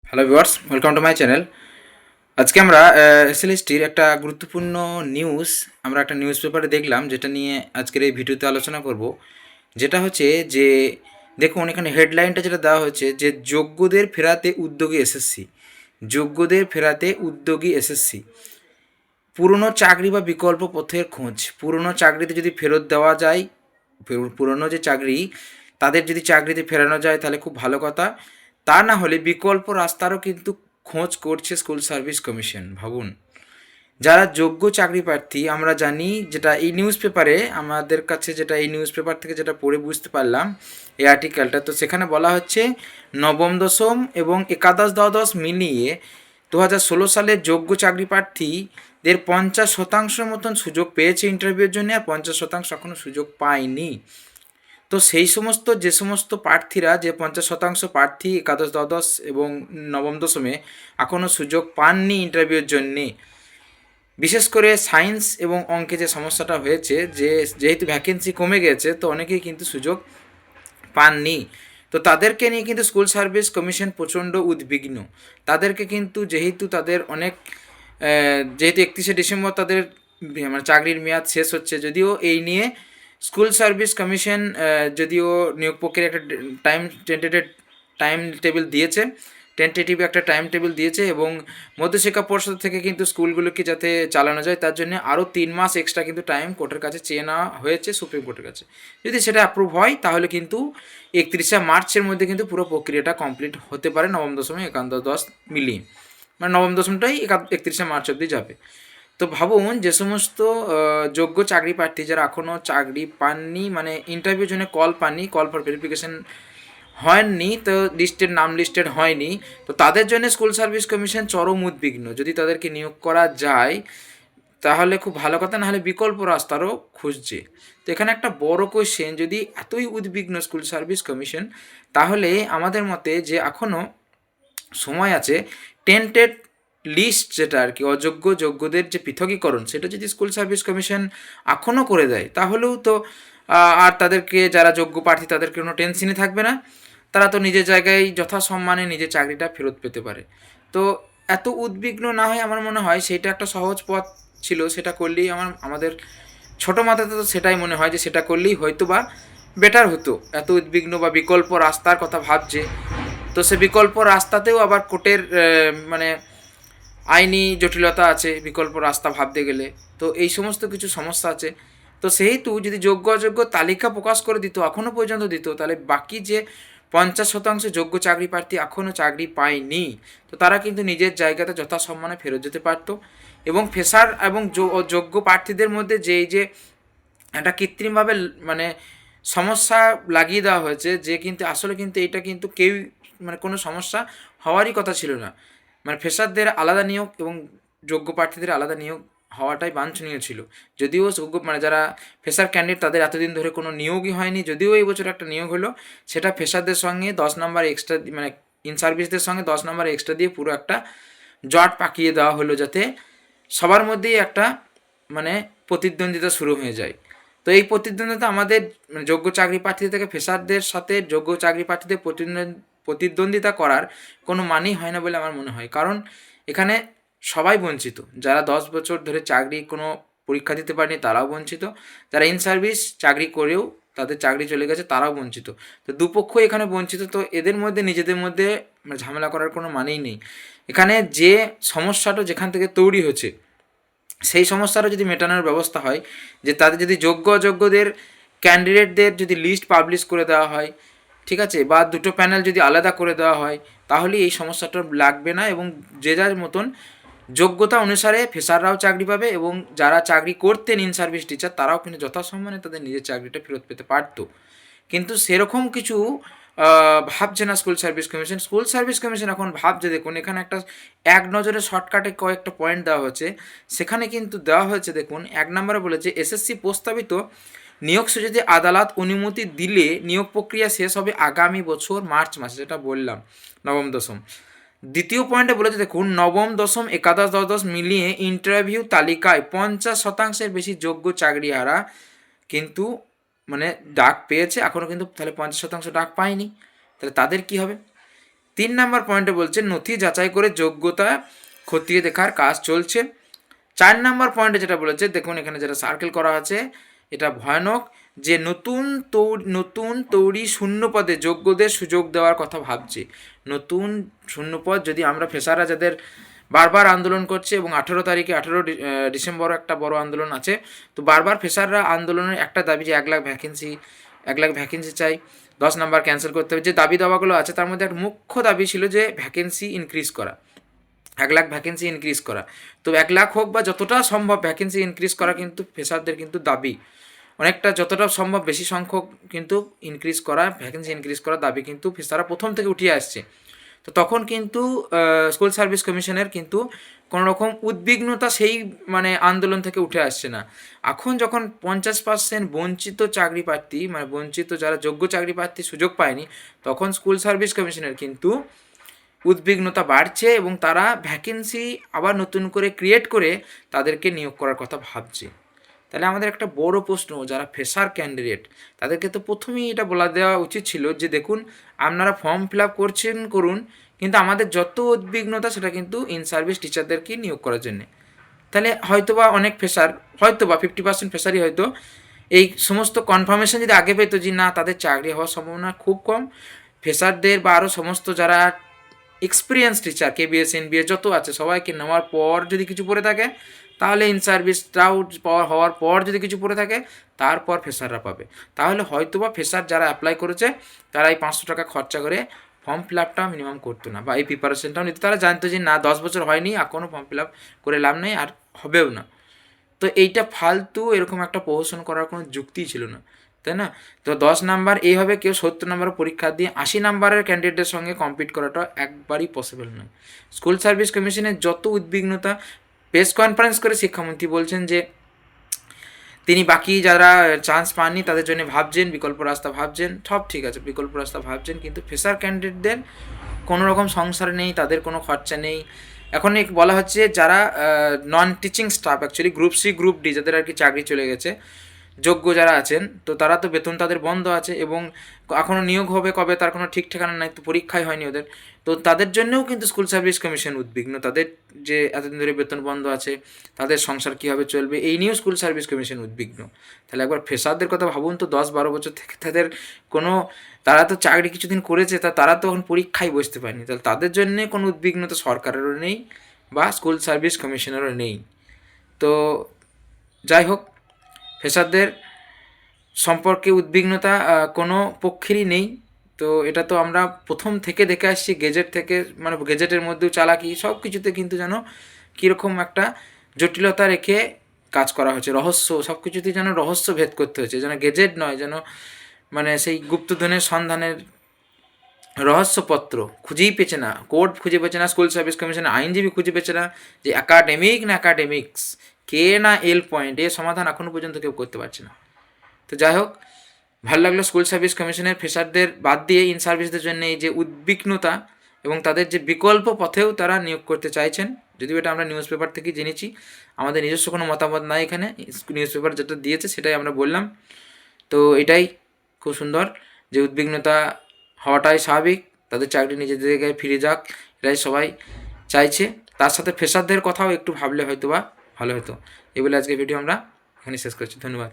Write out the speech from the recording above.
Hello viewers, welcome to my channel. আজকে আমরা এসএলএসটির একটা গুরুত্বপূর্ণ নিউজ আমরা একটা নিউজ পেপারে দেখলাম, যেটা নিয়ে আজকের এই ভিডিওতে আলোচনা করব। যেটা হচ্ছে যে দেখুন, এখানে হেডলাইনটা যেটা দেওয়া হয়েছে যে যোগ্যদের ফেরাতে উদ্যোগী এসএসসি। যোগ্যদের ফেরাতে উদ্যোগী এসএসসি। পুরনো চাকরি বা বিকল্প পথের খোঁজ। পুরনো চাকরিতে যদি ফেরত দেওয়া যায়, পুরনো যে চাকরি তাদের যদি চাকরিতে ফেরানো যায় তাহলে খুব ভালো কথা। তা না হলে বিকল্প রাস্তারও কিন্তু খোঁজ করছে স্কুল সার্ভিস কমিশন। ভাবুন, যারা যোগ্য চাকরি প্রার্থী, আমরা জানি যেটা এই নিউজ পেপারে আমাদের কাছে, যেটা এই নিউজ পেপার থেকে যেটা পড়ে বুঝতে পারলাম এই আর্টিকেলটা, তো সেখানে বলা হচ্ছে নবম দশম এবং একাদশ দ্বাদশ মিলিয়ে 2016 সালে যোগ্য চাকরি প্রার্থীদের 50% মতন সুযোগ পেয়েছে ইন্টারভিউর জন্য, আর 50% এখনও সুযোগ পায়নি। তো সেই সমস্ত যে সমস্ত প্রার্থীরা, যে 50% প্রার্থী একাদশ দ্বাদশ এবং নবম দশমে এখনও সুযোগ পাননি ইন্টারভিউর জন্যে, বিশেষ করে সায়েন্স এবং অঙ্কে যে সমস্যাটা হয়েছে, যেহেতু ভ্যাকেন্সি কমে গেছে, তো অনেকেই কিন্তু সুযোগ পাননি। তো তাদেরকে নিয়ে কিন্তু স্কুল সার্ভিস কমিশন প্রচণ্ড উদ্বিগ্ন। তাদেরকে কিন্তু যেহেতু তাদের অনেক যেহেতু 31শে ডিসেম্বর তাদের মানে চাকরির মেয়াদ শেষ হচ্ছে, যদিও এই নিয়ে স্কুল সার্ভিস কমিশন যদিও নিয়োগ প্রক্রিয়ার একটা টেন্টেটিভ একটা টাইম টেবিল দিয়েছে এবং মধ্যশিক্ষা পর্ষদ থেকে কিন্তু স্কুলগুলোকে যাতে চালানো যায় তার জন্য আরও 3 মাস এক্সট্রা কিন্তু টাইম কোর্টের কাছে চেয়ে নেওয়া হয়েছে, সুপ্রিম কোর্টের কাছে। যদি সেটা অ্যাপ্রুভ হয় তাহলে কিন্তু 31শে মার্চের মধ্যে কিন্তু পুরো প্রক্রিয়াটা কমপ্লিট হতে পারে নবম দশম একাদশ মিলিয়ে, মানে নবম দশমটাই 31শে মার্চ অবধি যাবে। তো ভাবুন, যে সমস্ত যোগ্য চাকরি প্রার্থী যারা এখনও চাকরি পাননি, মানে ইন্টারভিউর জন্য কল পাননি, কল ফর ভেরিফিকেশন হয়নি, তো নাম লিস্টেড হয়নি, তো তাদের জন্য স্কুল সার্ভিস কমিশন চরম উদ্বিগ্ন। যদি তাদেরকে নিয়োগ করা যায় তাহলে খুব ভালো কথা, না হলে বিকল্প রাস্তারও খুঁজছে। তো এখানে একটা বড় কোয়েশ্চেন, যদি এতই উদ্বিগ্ন স্কুল সার্ভিস কমিশন, তাহলে আমাদের মতে যে এখনও সময় আছে, টেন্টেড লিস্ট যেটা আর কি, অযোগ্য যোগ্যদের যে পৃথকীকরণ, সেটা যদি স্কুল সার্ভিস কমিশন এখনও করে দেয় তাহলেও তো আর তাদেরকে, যারা যোগ্য প্রার্থী তাদের কোনো টেনশনই থাকবে না। তারা তো নিজের জায়গায় যথাসম্মানে নিজের চাকরিটা ফেরত পেতে পারে। তো এত উদ্বিগ্ন না হয়, আমার মনে হয় সেইটা একটা সহজ পথ ছিল, সেটা করলেই আমাদের ছোটো মাথাতে তো সেটাই মনে হয় যে সেটা করলেই হয়তো বা বেটার হতো। এত উদ্বিগ্ন বা বিকল্প রাস্তার কথা ভাবছে, তো সে বিকল্প রাস্তাতেও আবার কোর্টের মানে আইনি জটিলতা আছে বিকল্প রাস্তা ভাবতে গেলে। তো এই সমস্ত কিছু সমস্যা আছে। তো সেহেতু যদি যোগ্য অযোগ্য তালিকা প্রকাশ করে দিত, এখনও পর্যন্ত দিত, তাহলে বাকি যে 50% যোগ্য চাকরি প্রার্থী এখনও চাকরি পায়নি, তো তারা কিন্তু নিজের জায়গাতে যথাসম্মানে ফেরত যেতে পারত। এবং ফ্রেশার এবং যোগ্য প্রার্থীদের মধ্যে যে একটা কৃত্রিমভাবে মানে সমস্যা লাগিয়ে দেওয়া হয়েছে, যে কিন্তু আসলে কিন্তু এটা কিন্তু কেউই, মানে কোনো সমস্যা হওয়ারই কথা ছিল না। মানে ফ্রেশারদের আলাদা নিয়োগ এবং যোগ্য প্রার্থীদের আলাদা নিয়োগ হওয়াটাই বাঞ্ছনীয় ছিল। যদিও যোগ্য মানে যারা ফ্রেশার ক্যান্ডিডেট তাদের এতদিন ধরে কোনো নিয়োগই হয়নি, যদিও এই বছর একটা নিয়োগ হলো, সেটা ফ্রেশারদের সঙ্গে 10 নম্বর এক্সট্রা, মানে ইন সার্ভিসদের সঙ্গে 10 নম্বর এক্সট্রা দিয়ে পুরো একটা জট পাকিয়ে দেওয়া হলো, যাতে সবার মধ্যেই একটা মানে প্রতিদ্বন্দ্বিতা শুরু হয়ে যায়। তো এই প্রতিদ্বন্দ্বিতা আমাদের মানে যোগ্য চাকরি প্রার্থী থেকে ফ্রেশারদের সাথে যোগ্য চাকরি প্রার্থীদের প্রতিদ্বন্দ্বিতা করার কোনো মানেই হয় না বলে আমার মনে হয়। কারণ এখানে সবাই বঞ্চিত। যারা 10 বছর ধরে চাকরি কোনো পরীক্ষা দিতে পারেনি তারাও বঞ্চিত, যারা ইন সার্ভিস চাকরি করেও তাদের চাকরি চলে গেছে তারাও বঞ্চিত। তো দুপক্ষই এখানে বঞ্চিত। তো এদের মধ্যে নিজেদের মধ্যে মানে ঝামেলা করার কোনো মানেই নেই। এখানে যে সমস্যাটা যেখান থেকে তৈরি হচ্ছে, সেই সমস্যাটা যদি মেটানোর ব্যবস্থা হয়, যে তাদের যদি যোগ্য অযোগ্যদের ক্যান্ডিডেটদের যদি লিস্ট পাবলিশ করে দেওয়া হয়, ঠিক আছে, বা দুটো প্যানেল যদি আলাদা করে দেওয়া হয়, তাহলে এই সমস্যাটা লাগবে না এবং যে যার মতন যোগ্যতা অনুসারে ফ্রেশাররাও চাকরি পাবে এবং যারা চাকরি করতেন ইন সার্ভিস টিচার তারাও কিন্তু যথাসম্মানে তাদের নিজের চাকরিটা ফেরত পেতে পারতো। কিন্তু সেরকম কিছু ভাবছে না school service commission. School service commission এখন ভাবছে, দেখুন এখানে একটা এক নজরে শর্টকাটে কয়েকটা পয়েন্ট দেওয়া হয়েছে। সেখানে কিন্তু দেওয়া হয়েছে, দেখুন 1 নম্বরে বলেছে এসএসসি প্রস্তাবিত নিয়োগ যদি আদালত অনুমতি দিলে নিয়োগ প্রক্রিয়া শেষ হবে আগামী বছর মার্চ মাসে, যেটা বললাম নবম দশম। দ্বিতীয় পয়েন্টে বলেছে, দেখুন নবম দশম একাদশ দ্বাদশ মিলিয়ে ইন্টারভিউ তালিকায় 50%-এর বেশি যোগ্য চাকরিহারা কিন্তু মানে ডাক পেয়েছে, এখনও কিন্তু তাহলে 50% ডাক পায়নি, তাহলে তাদের কী হবে। 3 নম্বর পয়েন্টে বলছে নথি যাচাই করে যোগ্যতা খতিয়ে দেখার কাজ চলছে। 4 নম্বর পয়েন্টে যেটা বলেছে, দেখুন এখানে যেটা সার্কেল করা আছে এটা ভয়ানক, যে নতুন তৈরি শূন্যপদে যোগ্যদের সুযোগ দেওয়ার কথা ভাবছে। নতুন শূন্যপদ, যদি আমরা ফ্রেশাররা যাদের বারবার আন্দোলন করছে এবং 18 তারিখে 18 ডিসেম্বর একটা বড় আন্দোলন আছে, তো বারবার ফ্রেশাররা আন্দোলনের একটা দাবি যে 1 লাখ ভ্যাকেন্সি চাই, 10 নাম্বার ক্যান্সেল করতে হবে। যে দাবি দাওয়াগুলো আছে তার মধ্যে একটা মুখ্য দাবি ছিল যে ভ্যাকেন্সি ইনক্রিজ করা, 1 লাখ ভ্যাকেন্সি ইনক্রিজ করা। তো 1 লাখ হোক বা যতটা সম্ভব ভ্যাকেন্সি ইনক্রিজ করা কিন্তু ফ্রেশারদের কিন্তু দাবি, অনেকটা যতটা সম্ভব বেশি সংখ্যক কিন্তু ইনক্রিজ করা, ভ্যাকেন্সি ইনক্রিজ করার দাবি কিন্তু ফ্রেশাররা প্রথম থেকে উঠিয়ে আসছে। তো তখন কিন্তু স্কুল সার্ভিস কমিশনের কিন্তু কোনো রকম উদ্বিগ্নতা সেই মানে আন্দোলন থেকে উঠে আসছে না। এখন যখন 50% বঞ্চিত চাকরি প্রার্থী, মানে বঞ্চিত যারা যোগ্য চাকরি প্রার্থী সুযোগ পায়নি, তখন স্কুল সার্ভিস কমিশনের কিন্তু উদ্বিগ্নতা বাড়ছে এবং তারা ভ্যাকেন্সি আবার নতুন করে ক্রিয়েট করে তাদেরকে নিয়োগ করার কথা ভাবছে। তাহলে আমাদের একটা বড় প্রশ্ন, যারা ফ্রেশার ক্যান্ডিডেট তাদেরকে তো প্রথমেই এটা বলা দেওয়া উচিত ছিল যে দেখুন আপনারা ফর্ম ফিল আপ করুন, কিন্তু আমাদের যত উদ্বিগ্নতা সেটা কিন্তু ইন সার্ভিস টিচারদেরকে নিয়োগ করার জন্যে। তাহলে হয়তোবা অনেক ফ্রেশার, হয়তোবা 50% ফ্রেশারই হয়তো এই সমস্ত কনফার্মেশন যদি আগে পেতো যে না তাদের চাকরি হওয়ার সম্ভাবনা খুব কম, ফ্রেশারদের বা আরও সমস্ত যারা এক্সপিরিয়েন্স টিচার কেবিএস এনবিএস যত আছে সবাইকে নেওয়ার পর যদি কিছু পড়ে থাকে, তাহলে ইন সার্ভিসটাও হওয়ার পর যদি কিছু পড়ে থাকে তারপর ফ্রেশাররা পাবে। তাহলে হয়তোবা ফ্রেশার যারা অ্যাপ্লাই করেছে তারা এই 500 টাকা খরচা করে ফর্ম ফিল আপটা মিনিমাম করতো না, বা এই প্রিপারেশনটাও নিতে, তারা জানতো যে না 10 বছর হয়নি এখনও ফর্ম ফিল আপ করে লাভ নেই আর হবেও না। তো এইটা ফালতু এরকম একটা প্রহসন করার কোনো যুক্তিই ছিল না, তাই না? তো 10 নাম্বার এইভাবে কেউ 70 নাম্বারের পরীক্ষা দিয়ে 80 নাম্বারের ক্যান্ডিডেটের সঙ্গে কম্পিট করাটা একবারই পসিবল নয়। স্কুল সার্ভিস কমিশনের যত উদ্বিগ্নতা, প্রেস কনফারেন্স করে শিক্ষামন্ত্রী বলছেন যে তিনি বাকি যারা চান্স পাননি তাদের জন্য ভাবছেন, বিকল্প রাস্তা ভাবছেন, সব ঠিক আছে বিকল্প রাস্তা ভাবছেন, কিন্তু ফ্রেশার ক্যান্ডিডেটদের কোনো রকম সংসার নেই, তাদের কোনো খরচা নেই। এখন বলা হচ্ছে যারা non teaching staff, actually group C group D যাদের আর কি চাকরি চলে গেছে, যোগ্য যারা আছেন, তো তারা তো বেতন তাদের বন্ধ আছে এবং এখনও নিয়োগ হবে কবে তার কোনো ঠিক ঠিকানা নাই, তো পরীক্ষাই হয়নি ওদের। তো তাদের জন্যও কিন্তু স্কুল সার্ভিস কমিশন উদ্বিগ্ন, তাদের যে এতদিন ধরে বেতন বন্ধ আছে তাদের সংসার কীভাবে চলবে এই নিয়েও স্কুল সার্ভিস কমিশন উদ্বিগ্ন। তাহলে একবার ফ্রেশারদের কথা ভাবুন তো, 10-12 বছর থেকে তাদের কোনো, তারা তো চাকরি কিছুদিন করেছে, তারা তো এখন পরীক্ষায় বসতে পারেনি, তাহলে তাদের জন্যে কোনো উদ্বিগ্নতা সরকারেরও নেই বা স্কুল সার্ভিস কমিশনেরও নেই। তো যাই হোক, ফ্রেশারদের সম্পর্কে উদ্বিগ্নতা কোনো পক্ষেরই নেই। তো এটা তো আমরা প্রথম থেকে দেখে আসছি, গেজেট থেকে, মানে গেজেটের মধ্যেও চালাকি, সব কিছুতে কিন্তু যেন কীরকম একটা জটিলতা রেখে কাজ করা হয়েছে, রহস্য, সব কিছুতেই যেন রহস্য ভেদ করতে হয়েছে, যেন গেজেট নয়, যেন মানে সেই গুপ্তধনের সন্ধানের রহস্যপত্র খুঁজেই পেছে না, কোড খুঁজে পেছে না, স্কুল সার্ভিস কমিশনের আইনজীবী খুঁজে পেছে না যে অ্যাকাডেমিক না অ্যাকাডেমিক্স, কে না এল পয়েন্ট, এর সমাধান এখনও পর্যন্ত কেউ করতে পারছে না। তো যাই হোক, ভালো লাগলো স্কুল সার্ভিস কমিশনের ফ্রেশারদের বাদ দিয়ে ইন সার্ভিসদের জন্য এই যে উদ্বিগ্নতা এবং তাদের যে বিকল্প পথেও তারা নিয়োগ করতে চাইছেন, যদিও এটা আমরা নিউজ পেপার থেকেই জেনেছি, আমাদের নিজস্ব কোনো মতামত নাই এখানে, নিউজ পেপার যেটা দিয়েছে সেটাই আমরা বললাম। তো এটাই খুব সুন্দর যে উদ্বিগ্নতা হওয়াটাই স্বাভাবিক, তাদের চাকরি নিজেদের জায়গায় ফিরে যাক, এটাই সবাই চাইছে। তার সাথে ফ্রেশারদের কথাও একটু ভাবলে হয়তো বা ভালো হতো। এই বলে আজকে ভিডিও আমরা এখানে শেষ করছি। ধন্যবাদ।